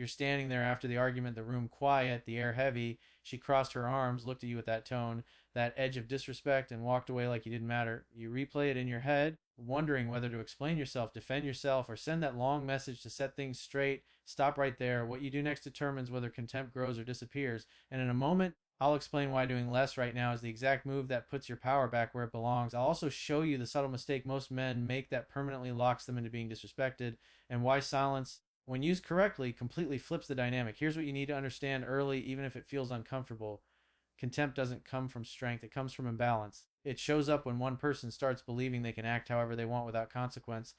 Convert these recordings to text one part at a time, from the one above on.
You're standing there after the argument, the room quiet, the air heavy. She crossed her arms, looked at you with that tone, that edge of disrespect, and walked away like you didn't matter. You replay it in your head, wondering whether to explain yourself, defend yourself, or send that long message to set things straight. Stop right there. What you do next determines whether contempt grows or disappears. And in a moment, I'll explain why doing less right now is the exact move that puts your power back where it belongs. I'll also show you the subtle mistake most men make that permanently locks them into being disrespected, and why silence, when used correctly, completely flips the dynamic. Here's what you need to understand early, even if it feels uncomfortable. Contempt doesn't come from strength, it comes from imbalance. It shows up when one person starts believing they can act however they want without consequence.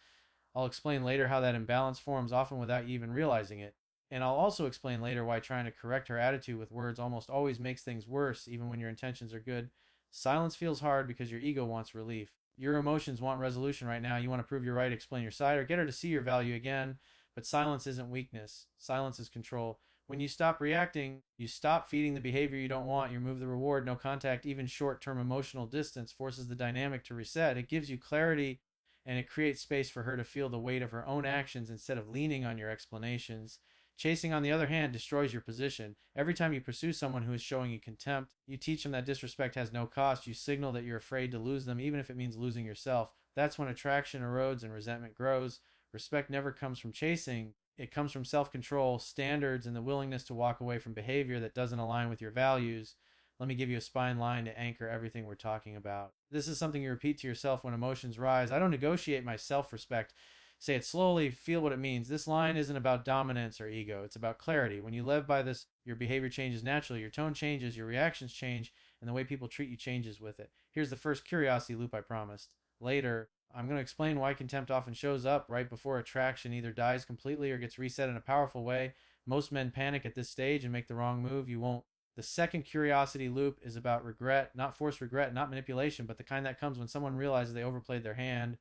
I'll explain later how that imbalance forms, often without you even realizing it. And I'll also explain later why trying to correct her attitude with words almost always makes things worse, even when your intentions are good. Silence feels hard because your ego wants relief. Your emotions want resolution right now. You want to prove you're right, explain your side, or get her to see your value again. But silence isn't weakness. Silence is control. When you stop reacting, you stop feeding the behavior you don't want. You remove the reward. No contact, even short-term emotional distance, forces the dynamic to reset. It gives you clarity, and it creates space for her to feel the weight of her own actions instead of leaning on your explanations. Chasing, on the other hand, destroys your position. Every time you pursue someone who is showing you contempt, you teach them that disrespect has no cost. You signal that you're afraid to lose them, even if it means losing yourself. That's when attraction erodes and resentment grows. Respect never comes from chasing. It comes from self-control, standards, and the willingness to walk away from behavior that doesn't align with your values. Let me give you a spine line to anchor everything we're talking about. This is something you repeat to yourself when emotions rise. I don't negotiate my self-respect. Say it slowly, feel what it means. This line isn't about dominance or ego. It's about clarity. When you live by this, your behavior changes naturally, your tone changes, your reactions change, and the way people treat you changes with it. Here's the first curiosity loop I promised. Later, I'm going to explain why contempt often shows up right before attraction either dies completely or gets reset in a powerful way. Most men panic at this stage and make the wrong move. You won't. The second curiosity loop is about regret, not forced regret, not manipulation, but the kind that comes when someone realizes they overplayed their hand.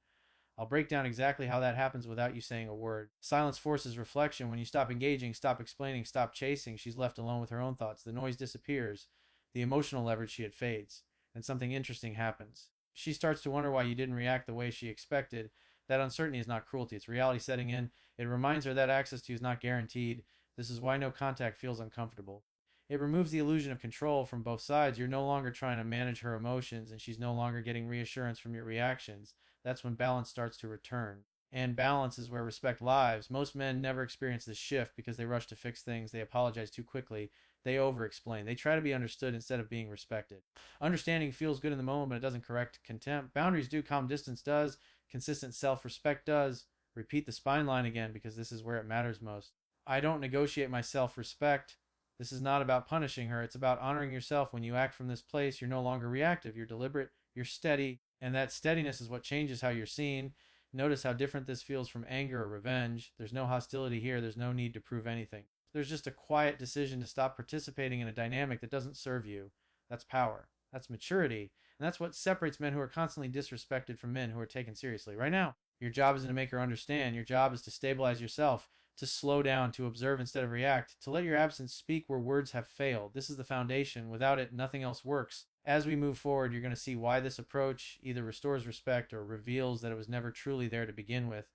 I'll break down exactly how that happens without you saying a word. Silence forces reflection. When you stop engaging, stop explaining, stop chasing, she's left alone with her own thoughts. The noise disappears. The emotional leverage she had fades. And something interesting happens. She starts to wonder why you didn't react the way she expected. That uncertainty is not cruelty, it's reality setting in. It reminds her that access to you is not guaranteed. This is why no contact feels uncomfortable. It removes the illusion of control from both sides. You're no longer trying to manage her emotions, and she's no longer getting reassurance from your reactions. That's when balance starts to return. And balance is where respect lives. Most men never experience this shift because they rush to fix things, they apologize too quickly, they over explain. They try to be understood instead of being respected. Understanding feels good in the moment, but it doesn't correct contempt. Boundaries do, calm distance does, consistent self respect does. Repeat the spine line again because this is where it matters most. I don't negotiate my self respect. This is not about punishing her. It's about honoring yourself. When you act from this place, you're no longer reactive. You're deliberate, you're steady, and that steadiness is what changes how you're seen. Notice how different this feels from anger or revenge. There's no hostility here. There's no need to prove anything. There's just a quiet decision to stop participating in a dynamic that doesn't serve you. That's power. That's maturity. And that's what separates men who are constantly disrespected from men who are taken seriously. Right now, your job isn't to make her understand. Your job is to stabilize yourself, to slow down, to observe instead of react, to let your absence speak where words have failed. This is the foundation. Without it, nothing else works. As we move forward, you're going to see why this approach either restores respect or reveals that it was never truly there to begin with.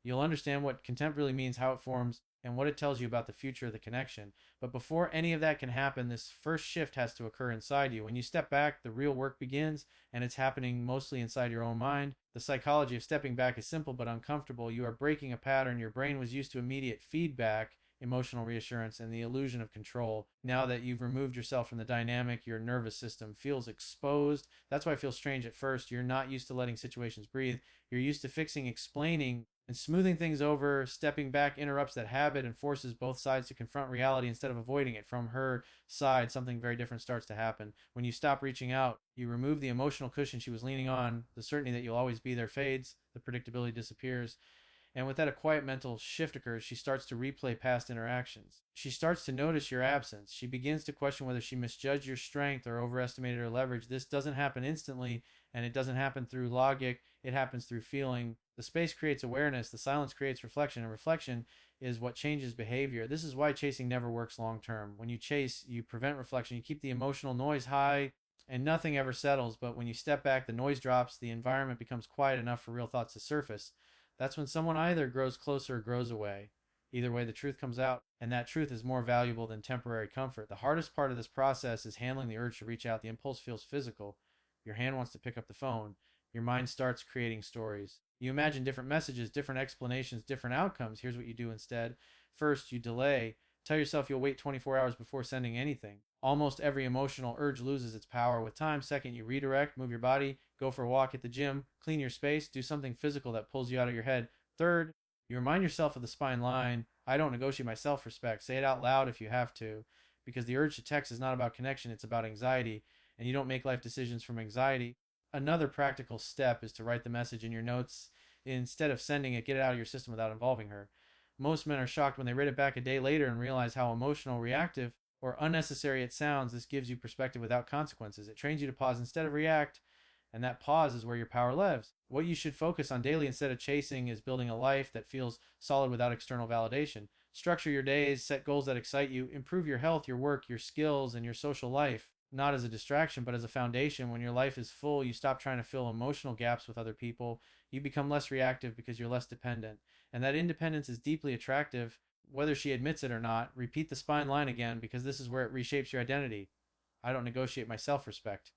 You'll understand what contempt really means, how it forms, and what it tells you about the future of the connection. But before any of that can happen, this first shift has to occur inside you. When you step back, the real work begins, and it's happening mostly inside your own mind. The psychology of stepping back is simple but uncomfortable. You are breaking a pattern. Your brain was used to immediate feedback, emotional reassurance, and the illusion of control. Now that you've removed yourself from the dynamic, your nervous system feels exposed. That's why it feels strange at first. You're not used to letting situations breathe. You're used to fixing, explaining, and smoothing things over. Stepping back interrupts that habit and forces both sides to confront reality instead of avoiding it. From her side, something very different starts to happen. When you stop reaching out, you remove the emotional cushion she was leaning on. The certainty that you'll always be there fades. The predictability disappears. And with that, a quiet mental shift occurs. She starts to replay past interactions. She starts to notice your absence. She begins to question whether she misjudged your strength or overestimated her leverage. This doesn't happen instantly, and it doesn't happen through logic. It happens through feeling. The space creates awareness. The silence creates reflection, and reflection is what changes behavior. This is why chasing never works long term. When you chase, you prevent reflection. You keep the emotional noise high, and nothing ever settles. But when you step back, the noise drops. The environment becomes quiet enough for real thoughts to surface. That's when someone either grows closer or grows away. Either way, the truth comes out, and that truth is more valuable than temporary comfort. The hardest part of this process is handling the urge to reach out. The impulse feels physical. Your hand wants to pick up the phone. Your mind starts creating stories. You imagine different messages, different explanations, different outcomes. Here's what you do instead. First, you delay. Tell yourself you'll wait 24 hours before sending anything. Almost every emotional urge loses its power with time. Second, you redirect, move your body, go for a walk at the gym, clean your space, do something physical that pulls you out of your head. Third, you remind yourself of the spine line. I don't negotiate my self respect. Say it out loud if you have to, because the urge to text is not about connection, it's about anxiety, and you don't make life decisions from anxiety. Another practical step is to write the message in your notes. Instead of sending it, get it out of your system without involving her. Most men are shocked when they read it back a day later and realize how emotional, reactive, or unnecessary it sounds. This gives you perspective without consequences. It trains you to pause instead of react, and that pause is where your power lives. What you should focus on daily instead of chasing is building a life that feels solid without external validation. Structure your days, set goals that excite you, improve your health, your work, your skills, and your social life, not as a distraction, but as a foundation. When your life is full, you stop trying to fill emotional gaps with other people. You become less reactive because you're less dependent. And that independence is deeply attractive, whether she admits it or not. Repeat the spine line again, because this is where it reshapes your identity. I don't negotiate my self respect.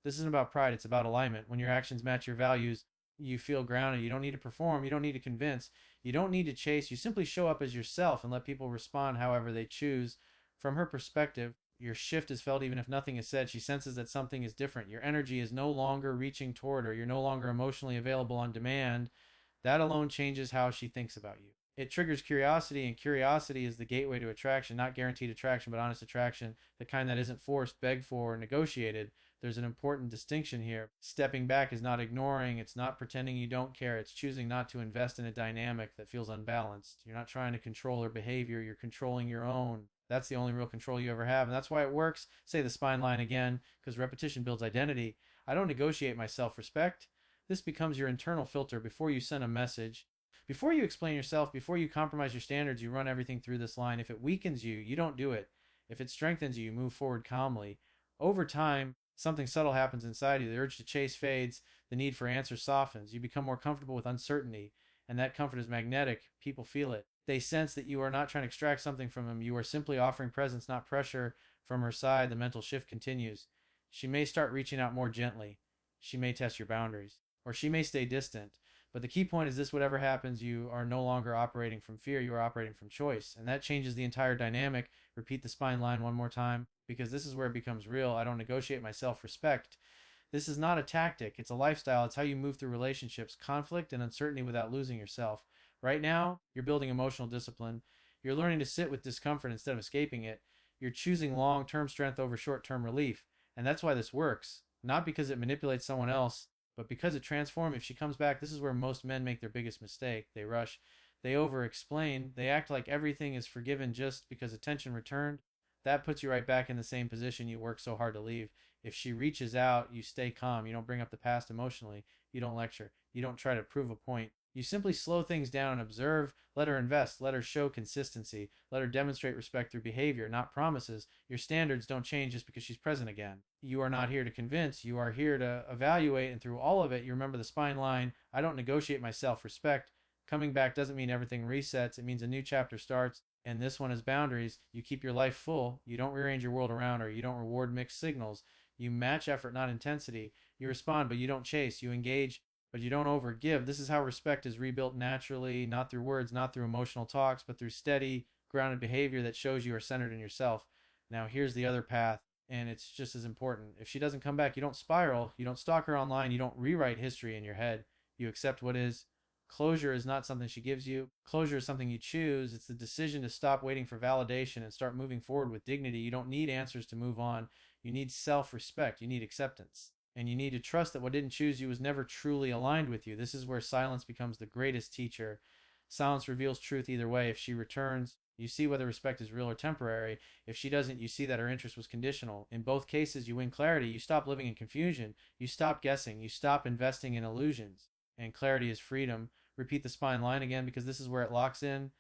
This isn't about pride, it's about alignment. When your actions match your values, you feel grounded. You don't need to perform, you don't need to convince, you don't need to chase. You simply show up as yourself and let people respond however they choose. From her perspective, your shift is felt even if nothing is said. She senses that something is different. Your energy is no longer reaching toward her. You're no longer emotionally available on demand. That alone changes how she thinks about you. It triggers curiosity, and curiosity is the gateway to attraction, not guaranteed attraction, but honest attraction, the kind that isn't forced, begged for, or negotiated. There's an important distinction here. Stepping back is not ignoring, it's not pretending you don't care, it's choosing not to invest in a dynamic that feels unbalanced. You're not trying to control her behavior, you're controlling your own. That's the only real control you ever have, and that's why it works. Say the spine line again, because repetition builds identity. I don't negotiate my self respect. This becomes your internal filter before you send a message. Before you explain yourself, before you compromise your standards, you run everything through this line. If it weakens you, you don't do it. If it strengthens you, you move forward calmly. Over time, something subtle happens inside you. The urge to chase fades, the need for answers softens. You become more comfortable with uncertainty, and that comfort is magnetic. People feel it. They sense that you are not trying to extract something from them. You are simply offering presence, not pressure. From her side, the mental shift continues. She may start reaching out more gently. She may test your boundaries, or she may stay distant. But the key point is this: whatever happens, you are no longer operating from fear, you are operating from choice. And that changes the entire dynamic. Repeat the spine line one more time, because this is where it becomes real. I don't negotiate my self respect. This is not a tactic, it's a lifestyle. It's how you move through relationships, conflict, and uncertainty without losing yourself. Right now, you're building emotional discipline. You're learning to sit with discomfort instead of escaping it. You're choosing long term strength over short term relief. And that's why this works. Not because it manipulates someone else, but because it transforms. If she comes back, this is where most men make their biggest mistake. They rush, they over explain, they act like everything is forgiven just because attention returned. That puts you right back in the same position you worked so hard to leave. If she reaches out, you stay calm. You don't bring up the past emotionally. You don't lecture. You don't try to prove a point. You simply slow things down and observe. Let her invest. Let her show consistency. Let her demonstrate respect through behavior, not promises. Your standards don't change just because she's present again. You are not here to convince. You are here to evaluate. And through all of it, you remember the spine line. I don't negotiate my self respect. Coming back doesn't mean everything resets. It means a new chapter starts. And this one is boundaries. You keep your life full. You don't rearrange your world around her. You don't reward mixed signals. You match effort, not intensity. You respond, but you don't chase. You engage, but you don't overgive. This is how respect is rebuilt naturally, not through words, not through emotional talks, but through steady, grounded behavior that shows you are centered in yourself. Now, here's the other path, and it's just as important. If she doesn't come back, you don't spiral. You don't stalk her online. You don't rewrite history in your head. You accept what is. Closure is not something she gives you. Closure is something you choose. It's the decision to stop waiting for validation and start moving forward with dignity. You don't need answers to move on. You need self-respect. You need acceptance. And you need to trust that what didn't choose you was never truly aligned with you. This is where silence becomes the greatest teacher. Silence reveals truth either way. If she returns, you see whether respect is real or temporary. If she doesn't, you see that her interest was conditional. In both cases, you win clarity. You stop living in confusion. You stop guessing. You stop investing in illusions. And clarity is freedom. Repeat the spine line again, because this is where it locks in.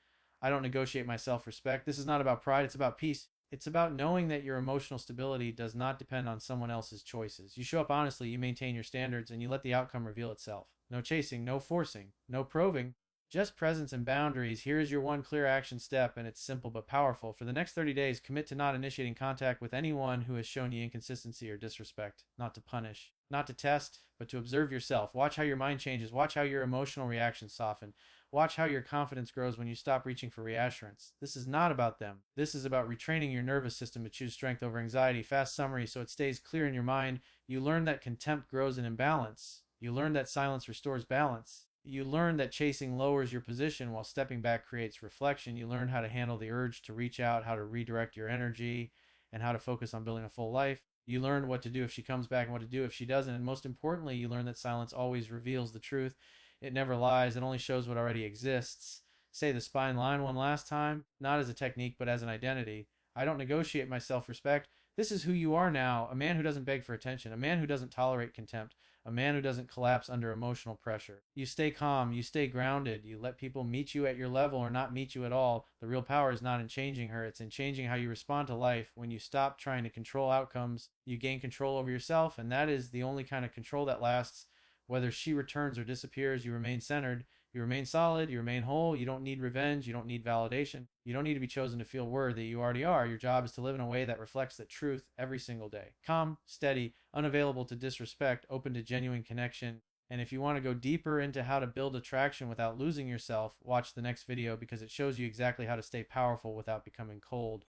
I don't negotiate my self-respect. This is not about pride. It's about peace. It's about knowing that your emotional stability does not depend on someone else's choices. You show up honestly, you maintain your standards, and you let the outcome reveal itself. No chasing, no forcing, no probing, Just presence and boundaries. Here is your one clear action step, and it's simple but powerful. For the next 30 days, commit to not initiating contact with anyone who has shown you inconsistency or disrespect. Not to punish, not to test, but to observe yourself. Watch how your mind changes. Watch how your emotional reactions soften. Watch how your confidence grows when you stop reaching for reassurance. This is not about them. This is about retraining your nervous system to choose strength over anxiety. Fast summary so it stays clear in your mind. You learn that contempt grows in imbalance. You learn that silence restores balance. You learn that chasing lowers your position while stepping back creates reflection. You learn how to handle the urge to reach out, how to redirect your energy, and how to focus on building a full life. You learn what to do if she comes back and what to do if she doesn't. And most importantly, you learn that silence always reveals the truth. It never lies. It only shows what already exists. Say the spine line one last time, not as a technique, but as an identity. I don't negotiate my self respect. This is who you are now, a man who doesn't beg for attention, a man who doesn't tolerate contempt, a man who doesn't collapse under emotional pressure. You stay calm, you stay grounded, you let people meet you at your level or not meet you at all. The real power is not in changing her, it's in changing how you respond to life. When you stop trying to control outcomes, you gain control over yourself, and that is the only kind of control that lasts. Whether she returns or disappears, you remain centered. You remain solid, you remain whole, you don't need revenge, you don't need validation, you don't need to be chosen to feel worthy, you already are. Your job is to live in a way that reflects the truth every single day. Calm, steady, unavailable to disrespect, open to genuine connection. And if you want to go deeper into how to build attraction without losing yourself, watch the next video because it shows you exactly how to stay powerful without becoming cold.